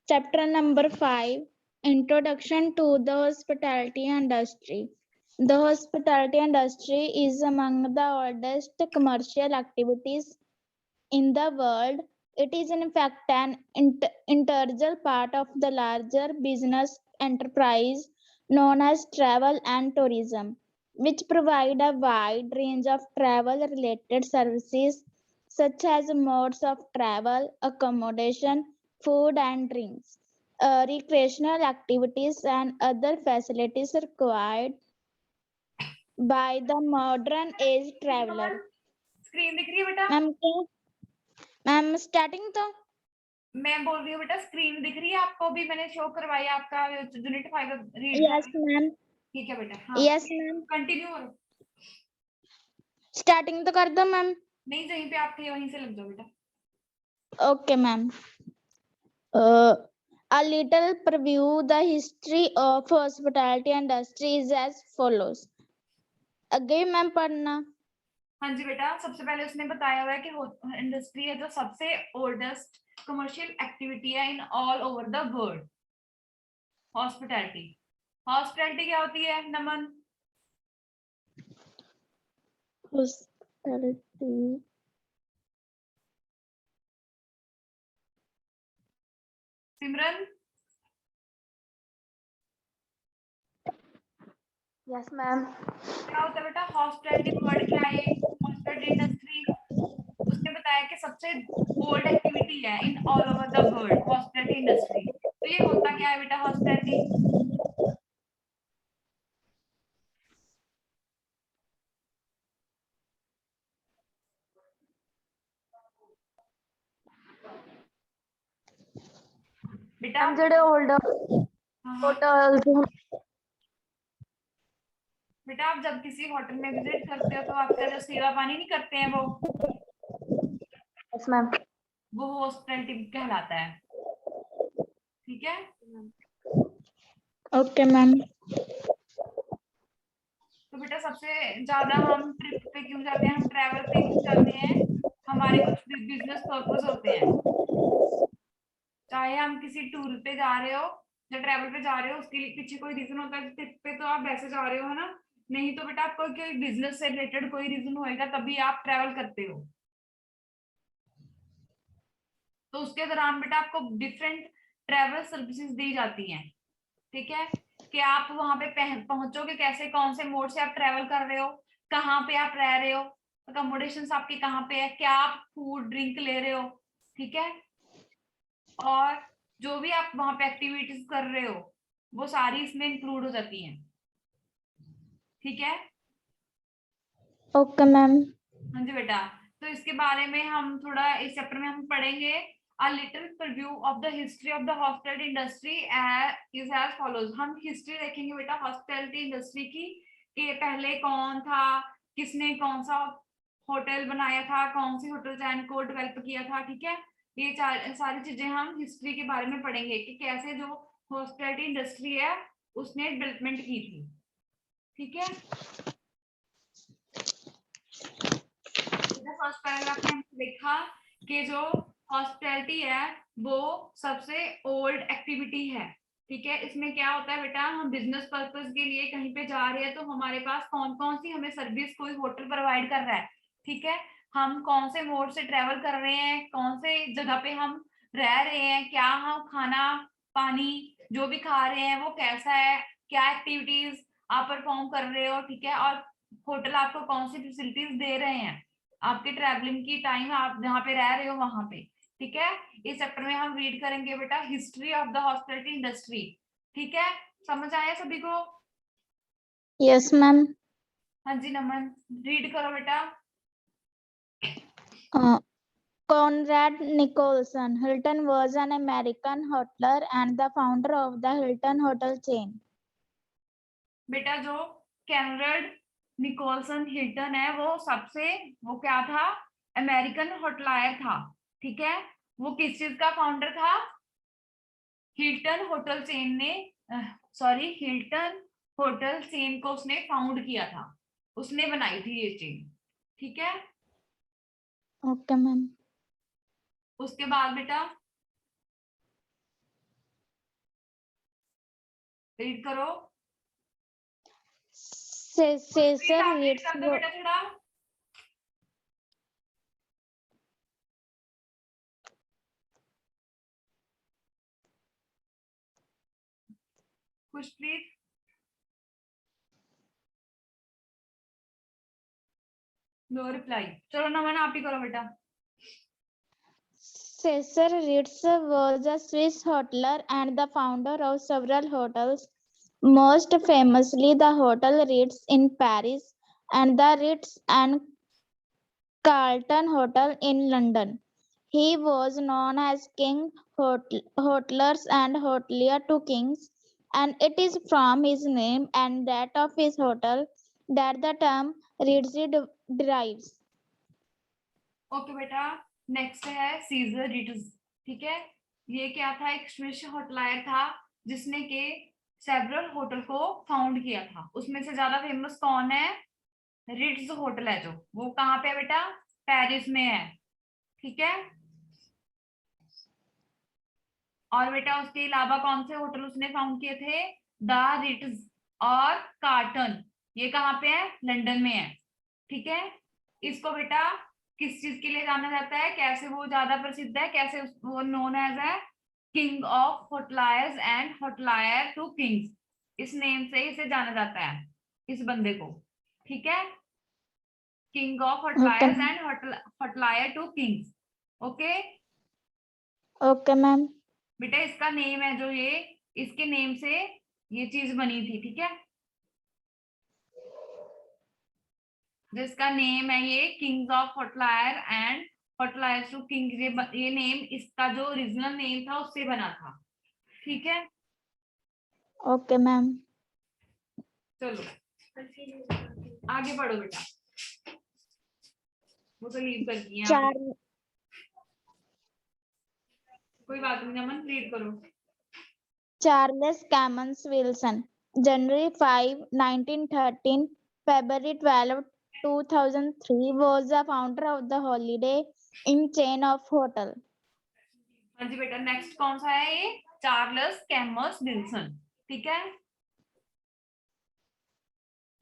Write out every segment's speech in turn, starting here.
Chapter number 5, Introduction to the Hospitality Industry. The hospitality industry is among the oldest commercial activities in the world. It is in fact an integral part of the larger business enterprise known as travel and tourism, which provide a wide range of travel-related services such as modes of travel, accommodation, food and drinks, recreational activities, and other facilities required by the modern age traveler. Screen दिख रही है बेटा? Ma'am starting तो मैं बोल रही हूँ बेटा, स्क्रीन दिख रही है आपको? भी मैंने शो करवाया आपका यूनिट 5 रीड। Yes ma'am. ठीक है बेटा। हाँ यस मैम। कंटिन्यू करो। स्टार्टिंग तो कर दो मैम। नहीं, जहीं पे आप थे वहीं से लग जाओ बेटा। Okay ma'am. A little preview the history of hospitality industry is as follows. आगे मैम पढ़ना। हाँ जी बेटा, सबसे पहले उसने बताया हुआ है कि इंडस्ट्री है जो सबसे ओल्डेस्ट कमर्शियल एक्टिविटी है in all over the world. Hospitality, hospitality क्या होती है Naman? Hospitality Simran? Yes ma'am. क्या होता है बेटा हॉस्पिटैलिटी? वर्ड क्या है हॉस्पिटैलिटी इंडस्ट्री? उसने बताया कि सबसे ओल्ड एक्टिविटी है in all over the world hospitality industry. तो ये होता क्या है बेटा हॉस्पिटैलिटी? बेटा जेडे ओल्ड होटल बेटा आप जब किसी होटल में विजिट करते हो तो आपका जो सेवा पानी नहीं करते हैं वो, यस मैम, वो हॉस्पिटैलिटी कहलाता है। ठीक है? Okay ma'am. तो बेटा सबसे ज्यादा हम ट्रिप पे क्यों जाते हैं, हम ट्रैवल पे क्यों जाते हैं? हमारे कुछ बिजनेस पर्पस होते हैं। चाहे हम किसी टूर पे जा रहे हो या ट्रैवल पे जा रहे हो, उसके पीछे कोई रीजन होता है। ट्रिप पे तो आप वैसे जा रहे हो है ना, नहीं तो बेटा आपको कोई बिजनेस से रिलेटेड कोई रीजन होएगा तभी आप ट्रैवल करते हो। तो उसके दौरान बेटा आपको डिफरेंट ट्रैवल सर्विसेज दी जाती हैं। ठीक है? कि आप वहां पे पहुंचोगे कैसे, कौन से मोड से आप ट्रैवल कर रहे हो, कहाँ पे आप रह रहे हो, अकोमोडेशन आपकी कहाँ पे है, क्या आप फूड ड्रिंक ले रहे हो। ठीक है? और जो भी आप वहां पे एक्टिविटीज कर रहे हो वो सारी इसमें इंक्लूड हो जाती हैं। ठीक है? Okay ma'am. हाँ जी बेटा, तो इसके बारे में हम थोड़ा इस चैप्टर में हम पढ़ेंगे। A little preview of the history of the hospitality industry is as follows. हम हिस्ट्री देखेंगे बेटा हॉस्पिटैलिटी इंडस्ट्री की, कि पहले कौन था, किसने कौन सा होटल बनाया था, कौन सी होटल चैन को डेवलप किया था। ठीक है? ये सारी चीजें हम हिस्ट्री के बारे में पढ़ेंगे कि कैसे जो हॉस्पिटैलिटी इंडस्ट्री है उसने डेवलपमेंट की थी। ठीक है? फर्स्ट पैराग्राफ में हमने देखा कि जो हॉस्पिटैलिटी है वो सबसे ओल्ड एक्टिविटी है। ठीक है? इसमें क्या होता है बेटा, हम बिजनेस पर्पस के लिए कहीं पे जा रहे हैं तो हमारे पास कौन कौन सी हमें सर्विस कोई होटल प्रोवाइड कर रहा है। ठीक है? हम कौन से मोड से ट्रेवल कर रहे हैं, कौन से जगह पे हम रह रहे हैं, क्या हम खाना पानी जो भी खा रहे हैं वो कैसा है, क्या एक्टिविटीज आप परफॉर्म कर रहे हो। ठीक है? और होटल आपको कौन सी फैसिलिटीज दे रहे हैं आपके ट्रैवलिंग की टाइम आप जहाँ पे रह रहे हो वहां पे। ठीक है? इस चैप्टर में हम रीड करेंगे बेटा history of the hospitality industry. ठीक है? समझ आया सभी को? Yes ma'am. हाँ जी नमन, रीड करो बेटा। Conrad Nicholson Hilton was an American hotelier and the founder of the Hilton hotel chain. बेटा जो कैनरड निकोलसन हिल्टन है वो क्या था, अमेरिकन होटलायर था। ठीक है? वो किस चीज का फाउंडर था? हिल्टन होटल चेन ने हिल्टन होटल चेन को उसने फाउंड किया था, उसने बनाई थी ये चेन। ठीक है? Okay ma'am. उसके बाद बेटा रीड करो। Caesar आप रीड Ritz कर दो बेटा थोड़ा। कुछ प्लीज। No reply. चलो नमन आप ही करो बेटा। Caesar Ritz was a Swiss hotelier and the founder of several hotels, most famously the Hotel Ritz in Paris and the Ritz and Carlton Hotel in London. He was known as King Hotlers and Hotelier to Kings, and it is from his name and that of his hotel that the term Ritzy derives. Okay बेटा, next है scissor Ritz. ठीक है, ये क्या था? एक Swiss होटलायर था जिसने के सेवरल होटल को फाउंड किया था। उसमें से ज्यादा फेमस कौन है? रिट्ज होटल है, जो वो कहाँ पे है बेटा? पेरिस में है। ठीक है, और बेटा उसके अलावा कौन से होटल उसने फाउंड किए थे? द रिट्ज और कार्टन, ये कहाँ पे है? लंदन में है। ठीक है, इसको बेटा किस चीज के लिए जाना जाता है? कैसे वो ज्यादा प्रसिद्ध है? कैसे वो नोन एज है king of hoteliers and hotelier to kings, इस नेम से इसे जाना जाता है, इस बंदे को। ठीक है, king of Okay, hoteliers and hotelier to kings. Okay okay, ma'am. बेटा, इसका नेम है जो ये, इसके नेम से ये चीज बनी थी। ठीक है, जिसका नेम है ये kings of hotelier and hoteliers to kings, ये नेम इसका जो ओरिजिनल नेम था उससे बना था। ठीक है, Okay, ma'am. चलो आगे बढ़ो बेटा, वो तो लीव कर दिए आगे। Char- कोई बात नहीं नमन, रीड करो। Charles Cammons Wilson, January 5, 1913, February 12, 2003, was the founder of the Holiday Inn chain of hotel. हाँ जी बेटा, नेक्स्ट कौन सा है? ये चार्ल्स कैमस विल्सन। ठीक है,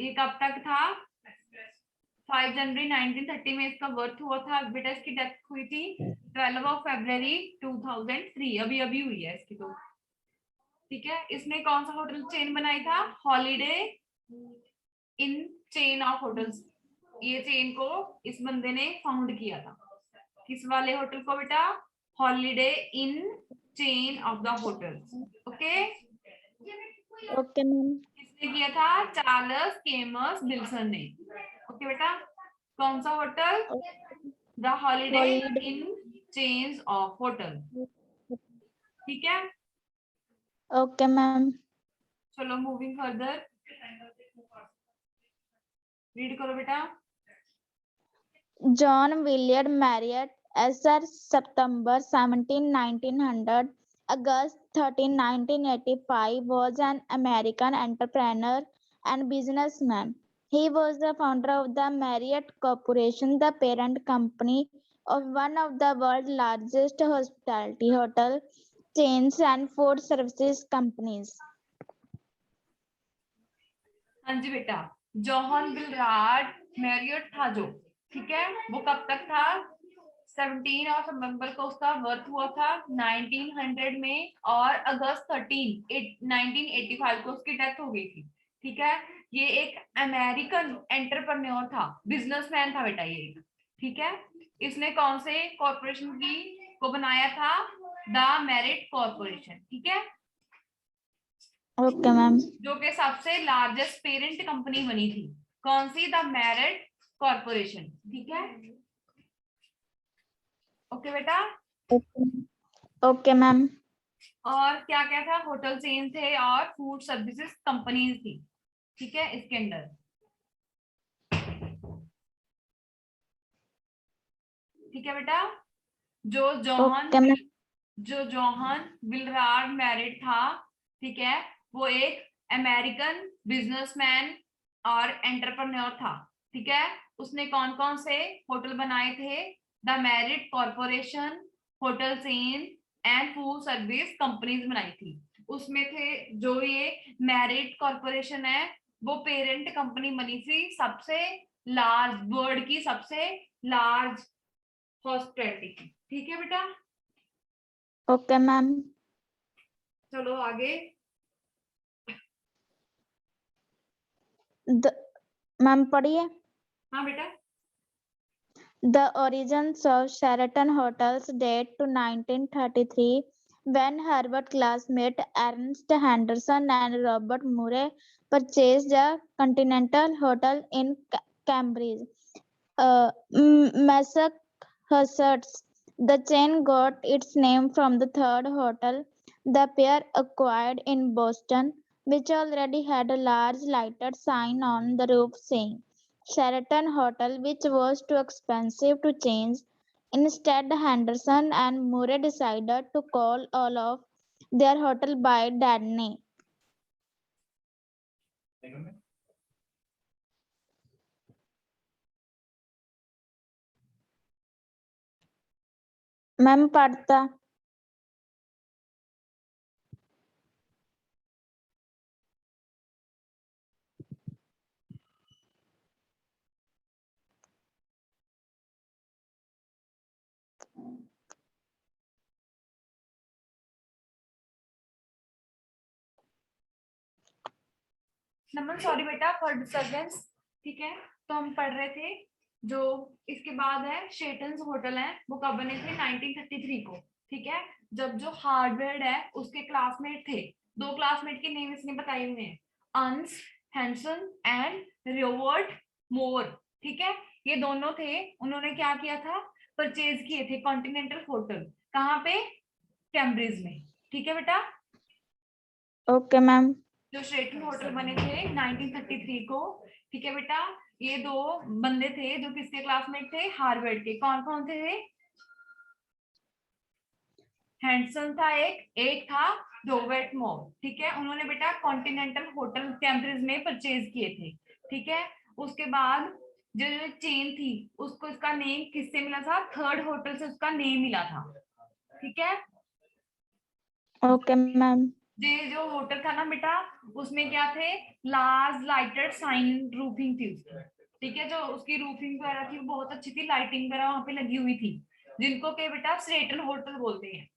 ये कब तक था? 5 जनवरी 1930 में इसका बर्थ हुआ था। बेटा इसकी डेथ हुई थी 12 फरवरी 2003, अभी अभी हुई है इसकी तो। ठीक है, इसने कौन सा होटल चेन बनाई था? Holiday in chain of hotels, ये चेन को इस बंदे ने फाउंड किया था। किस वाले होटल को बेटा? Holiday in chain of the hotels. Okay, Okay, ma'am. किसने किया था? चार्ल्स केमस विल्सन ने। ओके बेटा, कौन सा hotel? The holiday Holiday. In chains of hotel. ठीक है, Okay, ma'am. चलो मूविंग फर्दर, रीड करो बेटा। John William Marriott, Sir, September 17, 1900, August 13, 1985, was an American entrepreneur and businessman. He was the founder of the Marriott Corporation, the parent company of one of the world's largest hospitality hotel chains and food services companies. हाँ जी बेटा, John विलराड Marriott था जो। ठीक है, वो कब तक था? 17 और सितंबर को उसका बर्थ हुआ था 1900 में, और अगस्त 1985 को उसकी डेथ हो गई थी। ठीक है, ये एक अमेरिकन एंटरप्रेन्योर था, बिजनेसमैन था बेटा ये। ठीक है, इसने कौन से कॉर्पोरेशन की को बनाया था? The merit corporation. ठीक है, Okay, ma'am. जो कि सबसे लार्जेस्ट पेरेंट कंपनी बनी थी। कौन सी? The merit corporation. ठीक है, ओके बेटा। Okay, okay, ma'am. और क्या क्या था? होटल चेन थे और फूड सर्विसेज कंपनीज थी। ठीक है, इसके अंदर। ठीक है बेटा, जो Okay, ma'am. जॉन विलराड मैरिट था, ठीक है, वो एक अमेरिकन बिजनेसमैन और एंटरप्रेन्योर था। ठीक है, उसने कौन कौन से होटल बनाए थे? The merit corporation, hotel chain and food service companies बनाई थी। उसमें थे जो ये मैरिट कॉर्पोरेशन है वो पेरेंट कंपनी बनी थी सबसे लार्ज वर्ल्ड की सबसे लार्ज हॉस्पिटैलिटी की। ठीक है बेटा, ओके मैम। चलो आगे। मैम पढ़िए। हाँ बेटा, The origins of Sheraton hotels date to 1933 when Harvard classmates Ernest Henderson and Robert Murray purchased a Continental Hotel in Cambridge, Massachusetts. The chain got its name from the third hotel the pair acquired in Boston, which already had a large lighted sign on the roof saying Sheraton Hotel, which was too expensive to change. Instead, Henderson and Murray decided to call all of their hotel by that name. Ma'am पढ़ता। नमन sorry बेटा for disturbance. ठीक है, तो हम पढ़ रहे थे जो इसके बाद है शेटन्स होटल है वो कब बने थे 1933 को। ठीक है, जब जो हार्वर्ड है उसके क्लासमेट थे, दो क्लासमेट के नेम इसने बताए हुए हैं, अंस हैंसन एंड रोबर्ट मोर। ठीक है, ये दोनों थे, उन्होंने क्या किया था, परचेज किए थे कॉन्टिनेंटल होटल। कहाँ पे? कैम्ब्रिज में। ठीक है बेटा, ओके मैम। जो शेटन होटल बने थे 1933 को। ठीक है बेटा, ये दो बंदे थे जो किसके क्लासमेट थे, हार्वर्ड के। कौन कौन थे? हैंडसन था एक था रॉबर्ट मोर। ठीक है, उन्होंने बेटा कॉन्टिनेंटल होटल कैम्ब्रिज में परचेज किए थे। ठीक है, उसके बाद जो चेन थी उसको इसका नेम किससे मिला था, थर्ड होटल से उसका नेम मिला था। ठीक है, ओके मैम। ये जो होटल था ना बेटा उसमें क्या थे, लार्ज लाइटेड साइन रूफिंग थी उसकी। ठीक है, जो उसकी रूफिंग वगैरह थी बहुत अच्छी थी, लाइटिंग वगैरह वहां पे लगी हुई थी, जिनको के बेटा शेटन होटल बोलते हैं।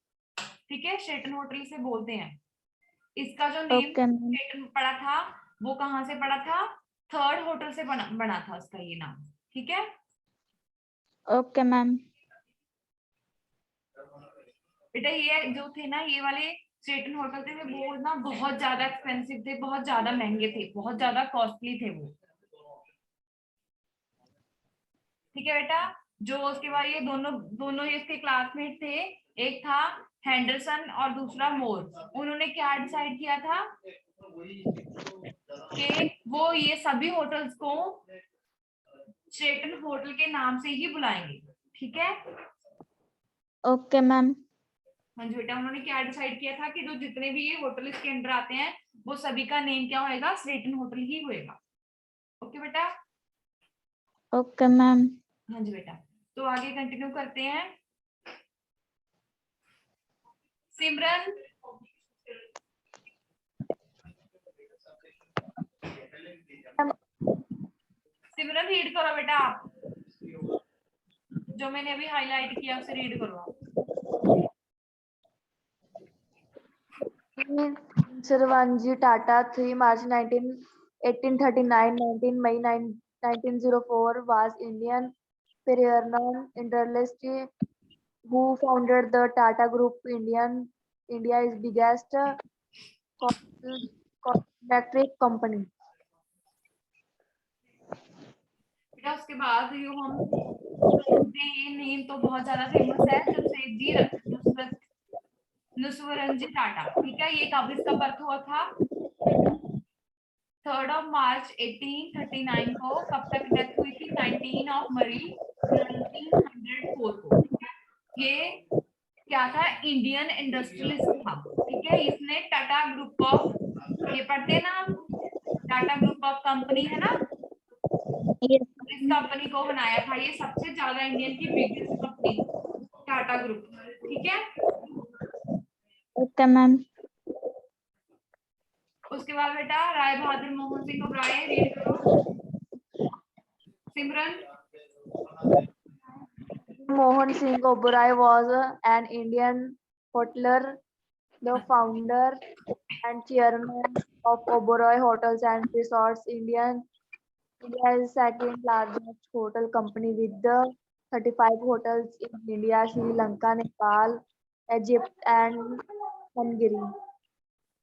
ठीक है, शेटन होटल से बोलते हैं। इसका जो नेम ओके मैम। शेटन पड़ा था वो कहाँ से पड़ा था, थर्ड होटल से बना था उसका ये नाम। ठीक है, ओके मैम। बेटा ये जो थे ना ये वाले शेटन होटल थे वो ना बहुत ज्यादा एक्सपेंसिव थे, बहुत ज्यादा महंगे थे, बहुत ज्यादा कॉस्टली थे वो। ठीक है बेटा, जो उसके बाद ये दोनों दोनों ये इसके क्लासमेट थे, एक था हैंडरसन और दूसरा मोर। उन्होंने क्या डिसाइड किया था कि वो ये सभी होटल्स को शेटन होटल के नाम से ही बुलाएंगे। ठीक है, ओके मैम। हाँ जी बेटा, उन्होंने क्या डिसाइड किया था कि जो जितने भी ये होटल इसके अंडर आते हैं वो सभी का नेम क्या होएगा, शेटन होटल ही होएगा। ओके बेटा, ओके मैम। हाँ जी बेटा, तो आगे कंटिन्यू करते हैं। सिमरन, सिमरन रीड करो बेटा आप, जो मैंने अभी हाईलाइट किया उसे रीड करो आप। Sirvanji Tata, 3 March 1839, 19 May 1904, was Indian pioneer industrialist who founded the Tata Group. India's biggest factory company. बेटा उसके बाद जो हम ये नेम तो बहुत ज्यादा फेमस है, जमशेदजी नुसवरनजी टाटा। ठीक है, ये कब इसका बर्थ हुआ था, 3 मार्च 1839 को। कब तक डेथ हुई थी, 19 मई 1904 को। ठीक है, ये क्या था, इंडियन इंडस्ट्रियलिस्ट था। ठीक है, इसने टाटा ग्रुप ऑफ, ये पढ़ते हैं ना टाटा ग्रुप ऑफ कंपनी है ना, इस कंपनी को बनाया था। ये सबसे ज्यादा इंडियन की बिगेस्ट कंपनी टाटा ग्रुप। ठीक है, ओके मैम। उसके बाद बेटा राय बहादुर मोहन सिंह ओबराय रीड करो सिमरन। Mohan Singh Oberoi was an Indian hotelier, the founder and chairman of Oberoi Hotels and Resorts. India is second largest hotel company with the 35 hotels in India, Sri Lanka, Nepal, Egypt and Hungary.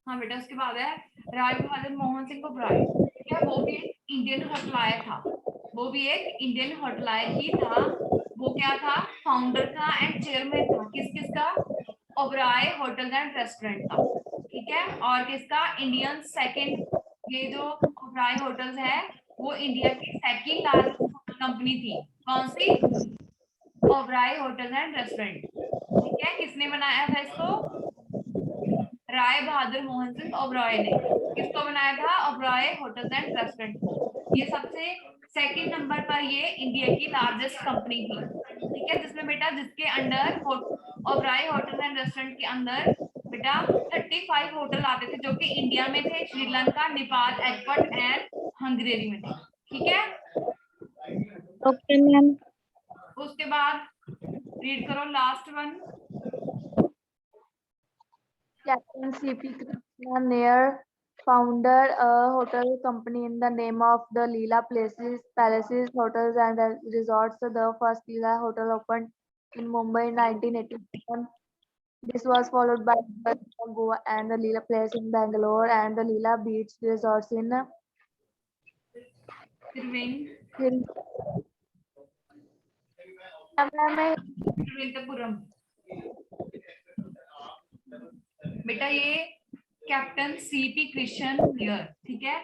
हाँ बेटा उसके बाद है राय बहादुर मोहन सिंह ओबराय, क्या वो भी एक Indian हॉटलायर था, वो भी एक इंडियन हॉटलायर ही था। वो क्या था, फाउंडर था एंड चेयरमैन था, किस किसका, ओबराय होटल एंड रेस्टोरेंट का, ठीक है। और किसका, इंडियन सेकंड, ये जो ओबराय होटल्स है वो इंडिया की सेकंड लार्जेस्ट कंपनी थी। कौन सी, ओबराय होटल एंड रेस्टोरेंट, ठीक है। किसने बनाया था इसको, राय बहादुर मोहन सिंह ओबराय ने। किसको बनाया था, ओबराय होटल्स एंड रेस्टोरेंट को। ये सबसे सेकंड नंबर पर ये इंडिया की लार्जेस्ट कंपनी थी, ठीक है। जिसमें बेटा जिसके under Oberoi hotel and restaurant के अंदर बेटा 35 होटल आते थे, जो कि इंडिया में थे, श्रीलंका, नेपाल, इजिप्ट एंड हंगेरी में थे, ठीक है। Okay ma'am. उसके बाद रीड करो last one. Captain C.P. Krishna Nair founded a hotel company in the name of the Leela Palaces, Hotels and Resorts. The first Leela hotel opened in Mumbai in 1987. This was followed by the Leela Goa and the Leela Place in Bangalore and the Leela Beach Resorts in Thiruvananthapuram. बेटा ये captain C P Krishna Nair, ठीक है,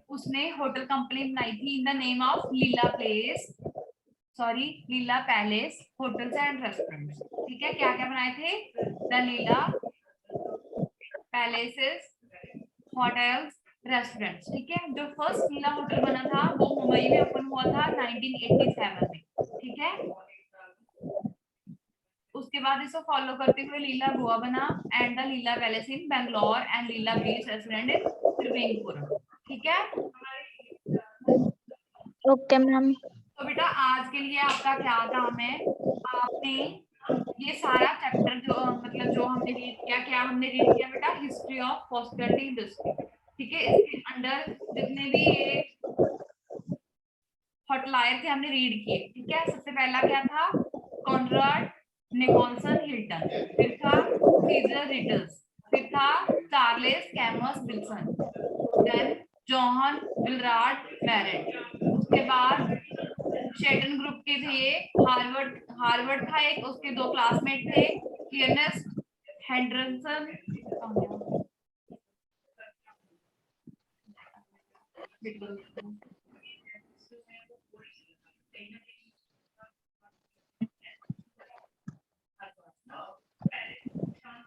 उसने hotel company बनाई थी in the name of Leela palace hotels and restaurants, ठीक है। क्या क्या बनाए थे, the Leela palaces hotels restaurants, ठीक है। जो फर्स्ट लीला होटल बना था वो मुंबई में ओपन हुआ था 1987 में, ठीक है। उसके बाद इसको फॉलो करते हुए लीला गोवा बना and the Leela palace in Bangalore and Leela beach restaurant in Thiruvananthapuram, ठीक है। Okay ma'am. तो बेटा आज के लिए आपका क्या काम है, आपने ये सारा चैप्टर जो मतलब जो हमने रीड किया, क्या हमने रीड किया बेटा, हिस्ट्री ऑफ हॉस्पिटैलिटी इंडस्ट्री, ठीक है। इसके अंदर जितने भी ये हॉटलायर थे हमने रीड किए, ठीक है। सबसे पहला क्या था, कॉनराड निकोलसन हिल्टन, फिर था सीजर रिटल्स, फिर था Charles Kemmons Wilson, then John Willard Marriott, उसके बाद शेटन ग्रुप के थे ये, हार्वर्ड था एक, उसके दो क्लासमेट थे, अर्नेस्ट हेंडरसन,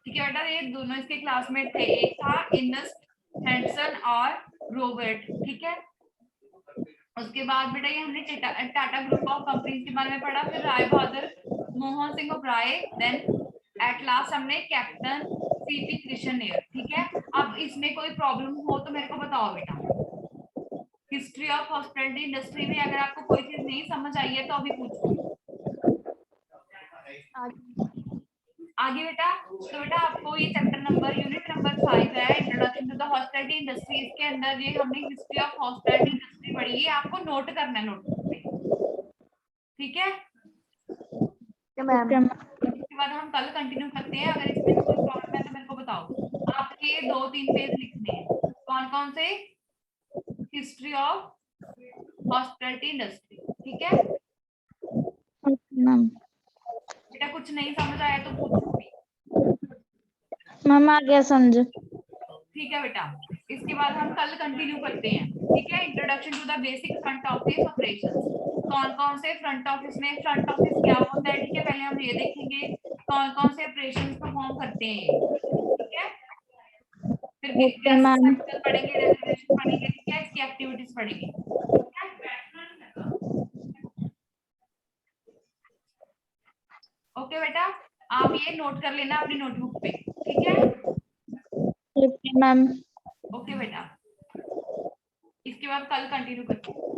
ठीक है बेटा। ये दोनों इसके क्लासमेट थे, एक था अर्नेस्ट हेंडरसन और रॉबर्ट, ठीक है। उसके बाद बेटा ये हमने टाटा ग्रुप ऑफ कंपनीज के बारे में पढ़ा, फिर Rai Bahadur Mohan Singh Oberoi, then at last हमने कैप्टन सीपी कृष्ण नियर, ठीक है। अब इसमें कोई प्रॉब्लम हो तो मेरे को बताओ बेटा। हिस्ट्री ऑफ हॉस्पिटैलिटी इंडस्ट्री में अगर आपको कोई चीज नहीं समझ आई है तो अभी पूछो आगे बेटा। तो बेटा आपको ये चैप्टर नंबर यूनिट नंबर 5 है, introduction to the hospitality industry. इसके अंदर ये हमने हिस्ट्री ऑफ हॉस्पिटैलिटी इंडस्ट्री पढ़ी है, आपको नोट करना है नोटबुक पे, ठीक है। इसके बाद हम कल कंटिन्यू करते हैं। अगर इसमें कोई प्रॉब्लम है तो मेरे को बताओ। आपके 2-3 पेज लिखने हैं, कौन कौन से, हिस्ट्री ऑफ हॉस्पिटैलिटी इंडस्ट्री, ठीक है मैम। बेटा। कुछ नहीं समझ आया तो पूछो भी, मैम आ गया समझ। ठीक है बेटा। इसके बाद हम कल कंटिन्यू करते हैं, ठीक है। Introduction to the basic front office operations, कौन कौन से फ्रंट ऑफिस में, फ्रंट ऑफिस क्या होता है, ठीक है। पहले हम ये देखेंगे कौन कौन से ऑपरेशंस परफॉर्म करते हैं, ठीक है। फिर ओके मैम। पढ़ेंगे, रेजोल्यूशन पढ़ेंगे, ठीक है। इसकी एक्टिविटीज पढ़ेंगे, ओके बेटा। आप ये नोट कर लेना अपनी नोटबुक पे, ठीक है। Okay ma'am. ओके। ओके बेटा, इसके बाद कल कंटिन्यू करते हैं।